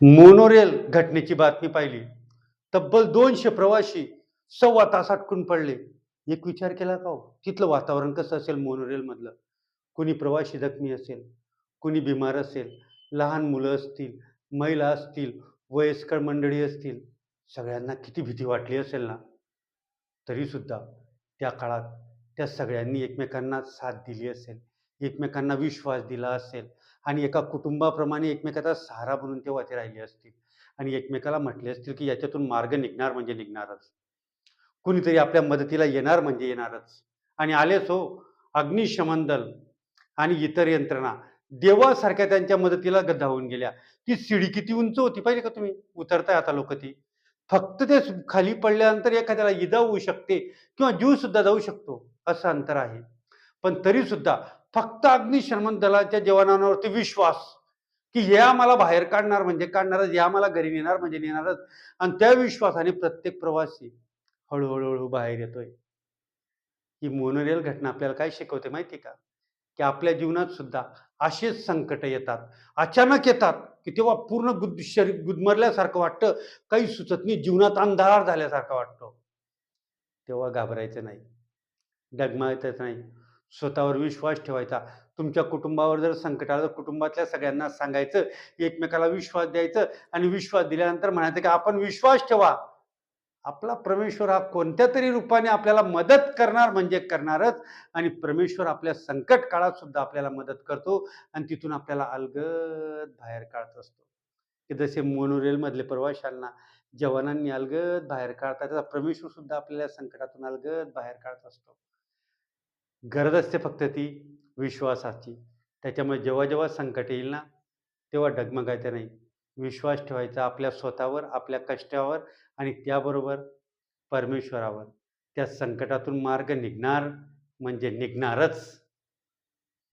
Monorail घटनेची बातमी पाहिली. तब्बल 200 प्रवासी सव्वा तास अडकून पडले. एक विचार केला का हो? तिथलं वातावरण कसं असेल मोनोरेलमधलं? कुणी प्रवासी जखमी असेल, कुणी बिमार असेल, लहान मुलं असतील, महिला असतील, वयस्कर मंडळी असतील. सगळ्यांना किती भीती वाटली असेल ना? तरीसुद्धा त्या काळात त्या सगळ्यांनी एकमेकांना साथ दिली असेल, एकमेकांना विश्वास दिला असेल आणि एका कुटुंबाप्रमाणे एकमेकाचा सहारा बनून तेव्हा ते राहिले असतील आणि एकमेकाला म्हटले असतील, की याच्यातून मार्ग निघणार म्हणजे निघणारच. कुणीतरी आपल्या मदतीला येणार म्हणजे येणारच आणि आलेच हो. अग्निशमन दल आणि इतर यंत्रणा देवासारख्या त्यांच्या मदतीला धावून गेल्या. ती शिडी किती उंच होती पाहिली का तुम्ही? उतरताय आता लोकं ती. फक्त ते खाली पडल्यानंतर एखाद्याला इजा होऊ शकते किंवा जीवसुद्धा जाऊ शकतो, असं अंतर आहे. पण तरीसुद्धा फक्त अग्निशमन दलाच्या जवानांवरती विश्वास, की हे आम्हाला बाहेर काढणार म्हणजे काढणारच, हे आम्हाला घरी नेणार म्हणजे नेणारच आणि त्या विश्वासाने प्रत्येक प्रवासी हळू बाहेर येतोय. ही मोनोरेल घटना आपल्याला काय शिकवते माहिती आहे का? की आपल्या जीवनात सुद्धा असेच संकट येतात. अचानक येतात, की तेव्हा पूर्ण शरीर गुदमरल्यासारखं वाटतं. काही सुचत नाही. जीवनात अंधार झाल्यासारखा वाटतो. तेव्हा घाबरायचं नाही. डगमगायचं नाही. स्वतःवर विश्वास ठेवायचा. तुमच्या कुटुंबावर जर संकट आलं, तर कुटुंबातल्या सगळ्यांना सांगायचं, एकमेकाला विश्वास द्यायचं आणि विश्वास दिल्यानंतर म्हणायचं, की आपण विश्वास ठेवा. आपला परमेश्वर हा कोणत्यातरी रूपाने आपल्याला मदत करणार म्हणजे करणारच आणि परमेश्वर आपल्या संकट काळात सुद्धा आपल्याला मदत करतो आणि तिथून आपल्याला अलगद बाहेर काढत असतो. की जसे मोनोरेलमधले प्रवाशांना जवानांनी अलगद बाहेर काढतात, तसा परमेश्वर सुद्धा आपल्याला संकटातून अलगद बाहेर काढत असतो. गरज असते फक्त ती विश्वासाची. त्याच्यामुळे जेव्हा संकट येईल ना, तेव्हा डगमगायचं नाही. विश्वास ठेवायचा आपल्या स्वतःवर, आपल्या कष्टावर आणि त्याबरोबर परमेश्वरावर. त्या संकटातून मार्ग निघणार म्हणजे निघणारच.